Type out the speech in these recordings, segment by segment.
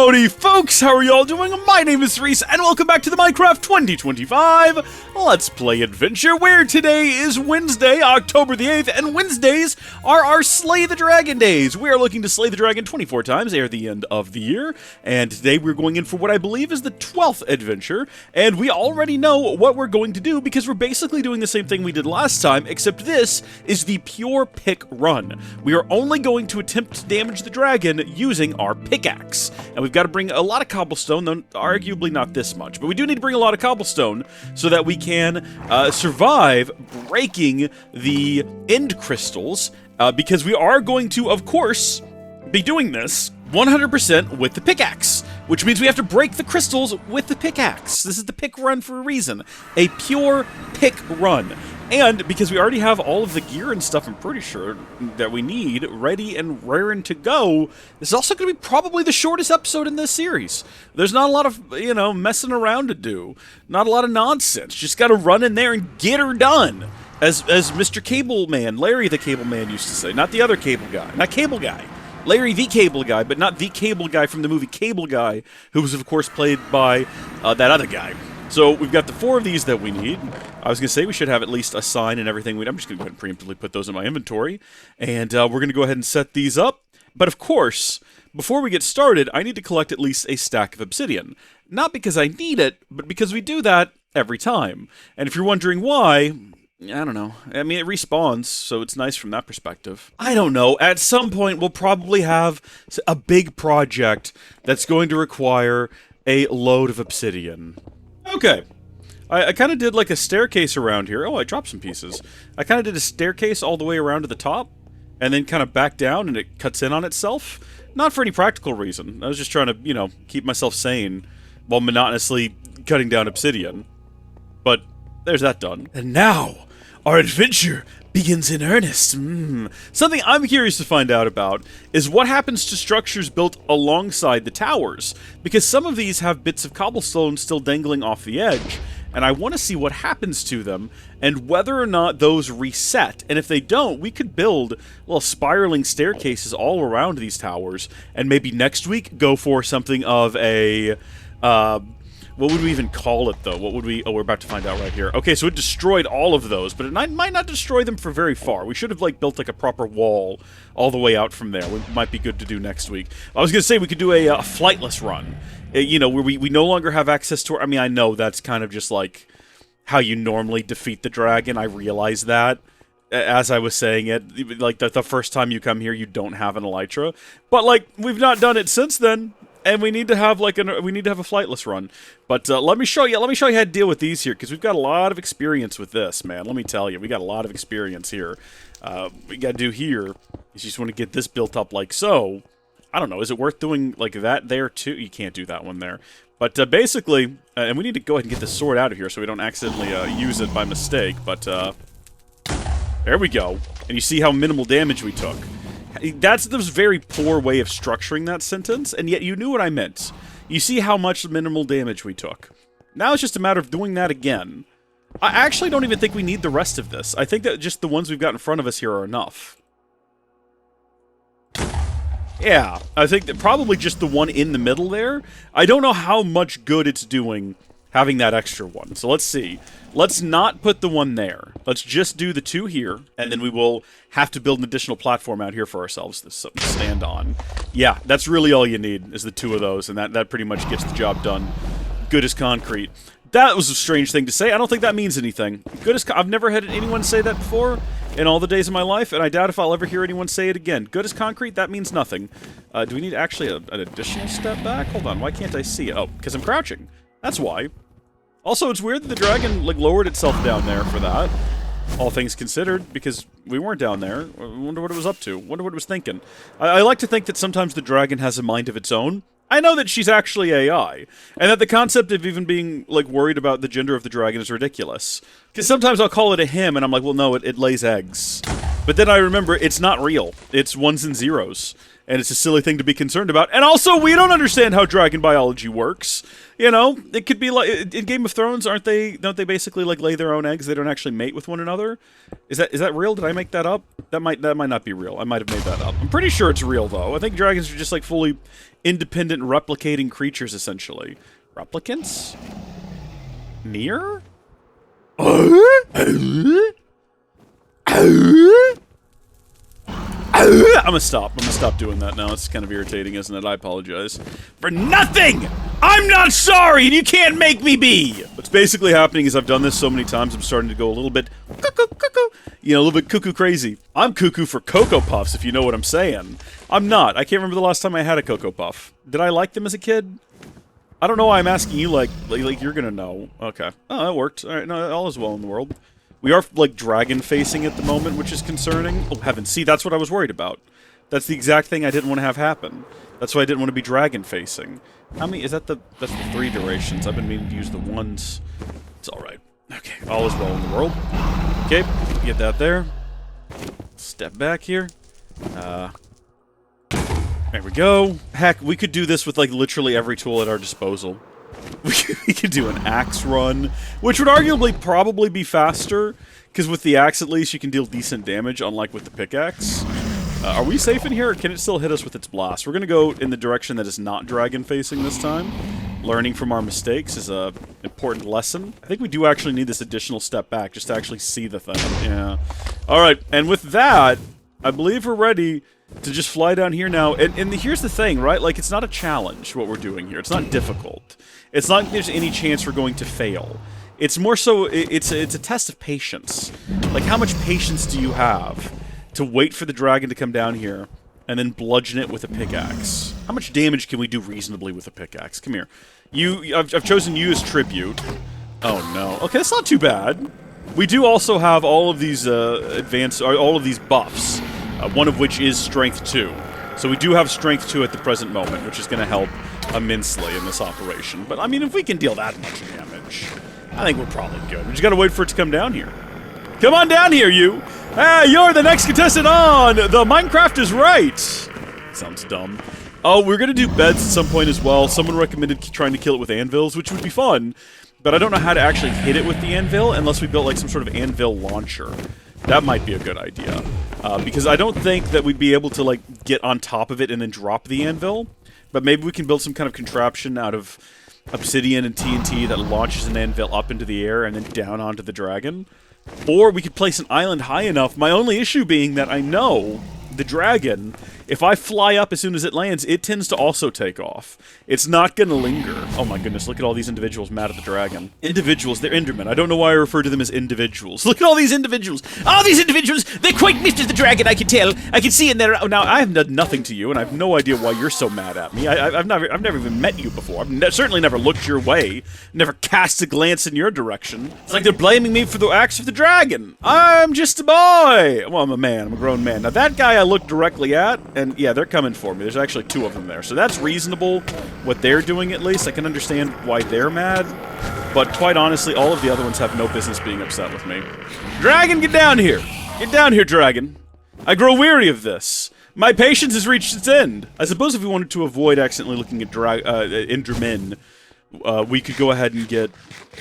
Howdy folks, how are y'all doing? My name is Reese, and welcome back to the Minecraft 2025 Let's Play Adventure, where today is Wednesday, October the 8th, and Wednesdays are our Slay the Dragon days. We are looking to slay the dragon 24 times ere the end of the year, and today we're going in for what I believe is the 12th adventure, and we already know what we're going to do because we're basically doing the same thing we did last time, except this is the pure pick run. We are only going to attempt to damage the dragon using our pickaxe. And we've got to bring a lot of cobblestone, though arguably not this much. But we do need to bring a lot of cobblestone so that we can survive breaking the end crystals, because we are going to, of course, be doing this 100% with the pickaxe, which means we have to break the crystals with the pickaxe. This is the pick run for a reason. A pure pick run. And because we already have all of the gear and stuff, I'm pretty sure, that we need ready and raring to go, this is also going to be probably the shortest episode in this series. There's not a lot of, messing around to do. Not a lot of nonsense. Just got to run in there and get her done. As Mr. Cable Man, Larry the Cable Man used to say. Not the other cable guy. Not Cable Guy. Larry the Cable Guy, but not the Cable Guy from the movie Cable Guy, who was, of course, played by that other guy. So we've got the 4 of these that we need. I was going to say we should have at least a sign and everything. I'm just going to go ahead and preemptively put those in my inventory. And we're going to go ahead and set these up. But of course, before we get started, I need to collect at least a stack of obsidian. Not because I need it, but because we do that every time. And if you're wondering why, I don't know. I mean, it respawns, so it's nice from that perspective. I don't know. At some point, we'll probably have a big project that's going to require a load of obsidian. Okay. I kind of did like a staircase around here. Oh, I dropped some pieces. I kind of did a staircase all the way around to the top, and then kind of back down, and it cuts in on itself. Not for any practical reason. I was just trying to, keep myself sane while monotonously cutting down obsidian. But there's that done. And now, our adventure begins in earnest. Something I'm curious to find out about is what happens to structures built alongside the towers, because some of these have bits of cobblestone still dangling off the edge, and I want to see what happens to them and whether or not those reset. And if they don't, we could build little spiraling staircases all around these towers, and maybe next week go for something of a what would we even call it, though? What would we... Oh, we're about to find out right here. Okay, so it destroyed all of those, but it might not destroy them for very far. We should have, built, a proper wall all the way out from there. It might be good to do next week. I was going to say we could do a flightless run. Where we no longer have access to... I mean, I know that's kind of just, how you normally defeat the dragon. I realize that. As I was saying it, the first time you come here, you don't have an elytra. But, we've not done it since then. And we need to have a flightless run. But let me show you how to deal with these here, because we've got a lot of experience with this, man. Let me tell you, we got a lot of experience here. What we got to do here is you just want to get this built up like so. I don't know, is it worth doing like that there too? You can't do that one there. But basically, and we need to go ahead and get this sword out of here so we don't accidentally use it by mistake. But there we go. And you see how minimal damage we took. That's the very poor way of structuring that sentence, and yet you knew what I meant. You see how much minimal damage we took. Now it's just a matter of doing that again. I actually don't even think we need the rest of this. I think that just the ones we've got in front of us here are enough. Yeah, I think that probably just the one in the middle there. I don't know how much good it's doing having that extra one. So let's see. Let's not put the one there. Let's just do the 2 here, and then we will have to build an additional platform out here for ourselves to stand on. Yeah, that's really all you need, is the 2 of those, and that pretty much gets the job done. Good as concrete. That was a strange thing to say. I don't think that means anything. Good as I've never had anyone say that before in all the days of my life, and I doubt if I'll ever hear anyone say it again. Good as concrete, that means nothing. Do we need actually an additional step back? Hold on, why can't I see it? Oh, because I'm crouching. That's why. Also, it's weird that the dragon, lowered itself down there for that. All things considered, because we weren't down there. I wonder what it was up to. Wonder what it was thinking. I like to think that sometimes the dragon has a mind of its own. I know that she's actually AI, and that the concept of even being, worried about the gender of the dragon is ridiculous. Because sometimes I'll call it a him, and I'm like, well, no, it lays eggs. But then I remember, it's not real. It's ones and zeros. And it's a silly thing to be concerned about. And also, we don't understand how dragon biology works. You know, it could be like in Game of Thrones, don't they basically like lay their own eggs? They don't actually mate with one another. Is that real? Did I make that up? That might not be real. I might have made that up. I'm pretty sure it's real though. I think dragons are just like fully independent replicating creatures essentially. Replicants? Near? I'm gonna stop doing that now. It's kind of irritating, isn't it? I apologize. For nothing! I'm not sorry, and you can't make me be! What's basically happening is I've done this so many times, I'm starting to go a little bit cuckoo, cuckoo. You know, a little bit cuckoo crazy. I'm cuckoo for Cocoa Puffs, if you know what I'm saying. I'm not. I can't remember the last time I had a Cocoa Puff. Did I like them as a kid? I don't know why I'm asking you like you're gonna know. Okay. Oh, that worked. Alright, no, all is well in the world. We are, like, dragon-facing at the moment, which is concerning. Oh, heavens. See, that's what I was worried about. That's the exact thing I didn't want to have happen. That's why I didn't want to be dragon-facing. How many... That's the 3 durations. I've been meaning to use the 1s. It's alright. Okay, all is well in the world. Okay, get that there. Step back here. There we go. Heck, we could do this with, like, literally every tool at our disposal. We could do an axe run, which would arguably probably be faster, because with the axe at least you can deal decent damage, unlike with the pickaxe. Are we safe in here, or can it still hit us with its blast? We're going to go in the direction that is not dragon-facing this time. Learning from our mistakes is a important lesson. I think we do actually need this additional step back, just to actually see the thing. Yeah. Alright, and with that, I believe we're ready to just fly down here now. And here's the thing, right? Like, it's not a challenge, what we're doing here. It's not difficult. It's not like there's any chance we're going to fail. It's more so, it's a test of patience. Like, how much patience do you have to wait for the dragon to come down here and then bludgeon it with a pickaxe? How much damage can we do reasonably with a pickaxe? Come here. I've chosen you as tribute. Oh no. Okay, that's not too bad. We do also have all of these all of these buffs, one of which is Strength 2. So we do have Strength 2 at the present moment, which is going to help immensely in this operation. But, I mean, if we can deal that much damage, I think we're probably good. We just gotta wait for it to come down here. Come on down here, you! Ah, you're the next contestant on The Minecraft is Right! Sounds dumb. Oh, we're gonna do beds at some point as well. Someone recommended trying to kill it with anvils, which would be fun. But I don't know how to actually hit it with the anvil unless we built, like, some sort of anvil launcher. That might be a good idea. Because I don't think that we'd be able to, like, get on top of it and then drop the anvil. But maybe we can build some kind of contraption out of obsidian and TNT that launches an anvil up into the air and then down onto the dragon. Or we could place an island high enough. My only issue being that I know the dragon, if I fly up as soon as it lands, it tends to also take off. It's not gonna linger. Oh my goodness, look at all these individuals mad at the dragon. Individuals, they're Endermen. I don't know why I refer to them as individuals. Look at all these individuals. All these individuals, they're quite miffed at the dragon, I can tell. I can see in there. Now, I have done nothing to you, and I have no idea why you're so mad at me. I've never even met you before. I've certainly never looked your way. Never cast a glance in your direction. It's like they're blaming me for the acts of the dragon. I'm just a boy. Well, I'm a man. I'm a grown man. Now, that guy I looked directly at, and yeah, they're coming for me. There's actually 2 of them there. So that's reasonable, what they're doing at least. I can understand why they're mad. But quite honestly, all of the other ones have no business being upset with me. Dragon, get down here! Get down here, dragon. I grow weary of this. My patience has reached its end. I suppose if we wanted to avoid accidentally looking at Endermen, we could go ahead and get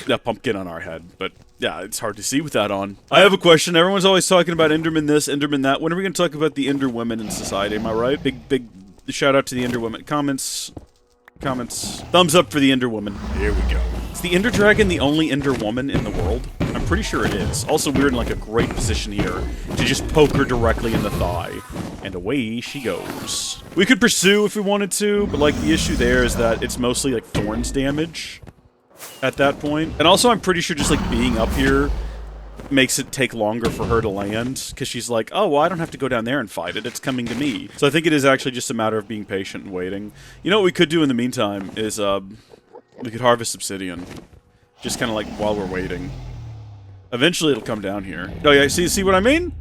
a pumpkin on our head. But yeah, it's hard to see with that on. I have a question. Everyone's always talking about Enderman this, Enderman that. When are we going to talk about the Ender women in society? Am I right? Big shout out to the Ender women. Comments. Thumbs up for the Ender woman. Here we go. Is the Ender Dragon the only Ender woman in the world? I'm pretty sure it is. Also, we're in like a great position here to just poke her directly in the thigh. And away she goes. We could pursue if we wanted to, but like the issue there is that it's mostly like thorns damage at that point. And also I'm pretty sure just like being up here makes it take longer for her to land, because she's like, oh, well, I don't have to go down there and fight it, it's coming to me. So I think it is actually just a matter of being patient and waiting. You know what we could do in the meantime is, we could harvest obsidian. Just kind of like while we're waiting. Eventually it'll come down here. Oh yeah, see what I mean?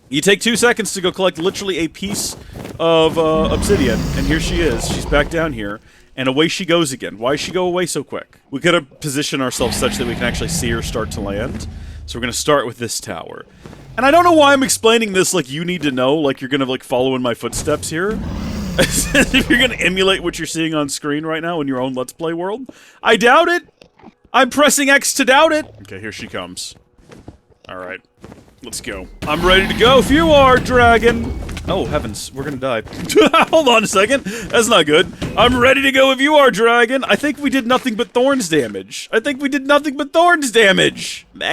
You take 2 seconds to go collect literally a piece of, obsidian, and here she is. She's back down here. And away she goes again. Why does she go away so quick? We could have positioned ourselves such that we can actually see her start to land. So we're gonna start with this tower. And I don't know why I'm explaining this like you need to know, like you're gonna like follow in my footsteps here. If you're gonna emulate what you're seeing on screen right now in your own Let's Play world. I doubt it! I'm pressing X to doubt it! Okay, here she comes. Alright. Let's go. I'm ready to go if you are, dragon! Oh, heavens. We're gonna die. Hold on a second. That's not good. I'm ready to go if you are, dragon! I think we did nothing but thorns damage. Back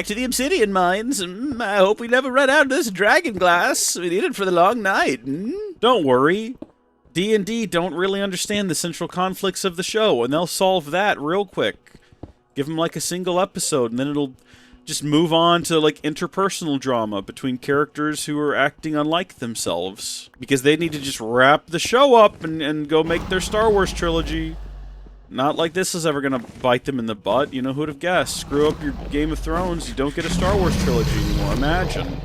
to the obsidian mines. I hope we never run out of this dragon glass. We need it for the long night. Don't worry. D&D don't really understand the central conflicts of the show, and they'll solve that real quick. Give them like a single episode, and then it'll just move on to like interpersonal drama between characters who are acting unlike themselves. Because they need to just wrap the show up and go make their Star Wars trilogy. Not like this is ever gonna bite them in the butt, you know, who'd have guessed? Screw up your Game of Thrones, you don't get a Star Wars trilogy anymore, imagine.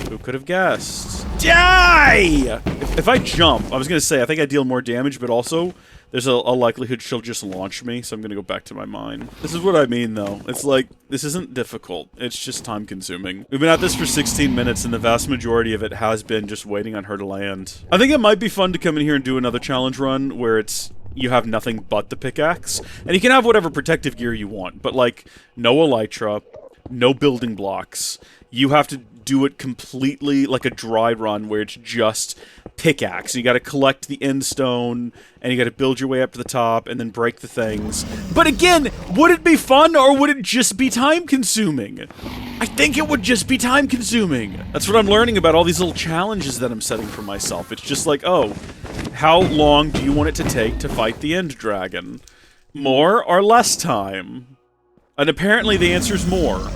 Who could have guessed? Die! If I jump, I was gonna say, I think I deal more damage, but also, there's a likelihood she'll just launch me, so I'm gonna go back to my mine. This is what I mean, though. It's like, this isn't difficult. It's just time-consuming. We've been at this for 16 minutes, and the vast majority of it has been just waiting on her to land. I think it might be fun to come in here and do another challenge run, where it's you have nothing but the pickaxe, and you can have whatever protective gear you want, but like, no elytra, no building blocks. You have to do it completely like a dry run where it's just pickaxe. You gotta collect the end stone, and you gotta build your way up to the top, and then break the things. But again, would it be fun, or would it just be time-consuming? I think it would just be time-consuming. That's what I'm learning about all these little challenges that I'm setting for myself. It's just like, oh, how long do you want it to take to fight the end dragon? More or less time? And apparently the answer's more.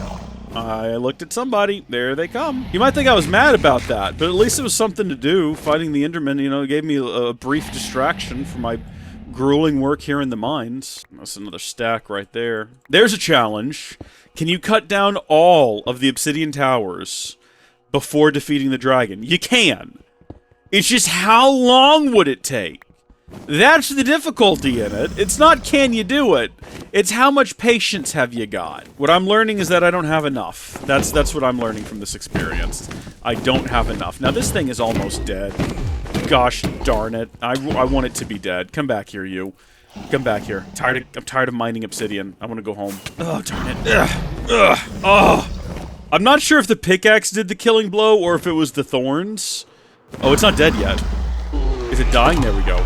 I looked at somebody. There they come. You might think I was mad about that, but at least it was something to do. Fighting the Enderman, you know, gave me a brief distraction from my grueling work here in the mines. That's another stack right there. There's a challenge. Can you cut down all of the obsidian towers before defeating the dragon? You can. It's just how long would it take? That's the difficulty in it. It's not can you do it, it's how much patience have you got. What I'm learning is that I don't have enough. That's what I'm learning from this experience. I don't have enough. Now this thing is almost dead. Gosh darn it. I want it to be dead. Come back here, you. Come back here. I'm tired of mining obsidian. I want to go home. Oh, darn it. Oh. I'm not sure if the pickaxe did the killing blow or if it was the thorns. Oh, it's not dead yet. Is it dying? There we go.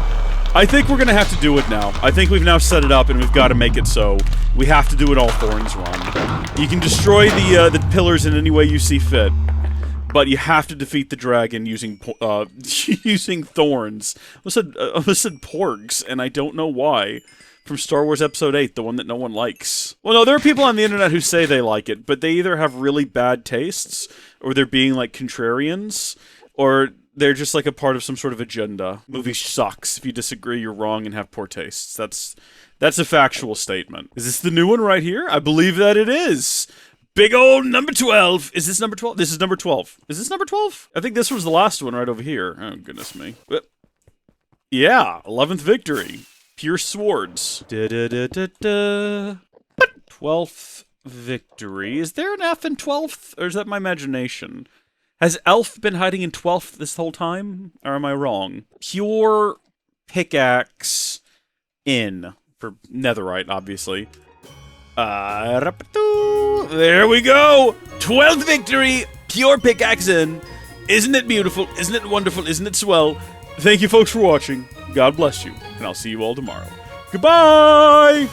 I think we're gonna have to do it now. I think we've now set it up and we've got to make it so. We have to do it all thorns run. You can destroy the pillars in any way you see fit, but you have to defeat the dragon using using thorns. I almost said porgs, and I don't know why. From Star Wars Episode 8, the one that no one likes. Well, no, there are people on the internet who say they like it, but they either have really bad tastes, or they're being, like, contrarians, or they're just like a part of some sort of agenda. Movie sucks. If you disagree, you're wrong and have poor tastes. That's a factual statement. Is this the new one right here? I believe that it is. Big old number 12. Is this number 12? This is number 12. Is this number 12? I think this was the last one right over here. Oh, goodness me. Yeah, 11th victory. Pure swords. 12th victory. Is there an F in 12th? Or is that my imagination? Has Elf been hiding in 12th this whole time? Or am I wrong? Pure pickaxe in. For netherite, obviously. There we go! 12th victory! Pure pickaxe in. Isn't it beautiful? Isn't it wonderful? Isn't it swell? Thank you folks for watching. God bless you. And I'll see you all tomorrow. Goodbye!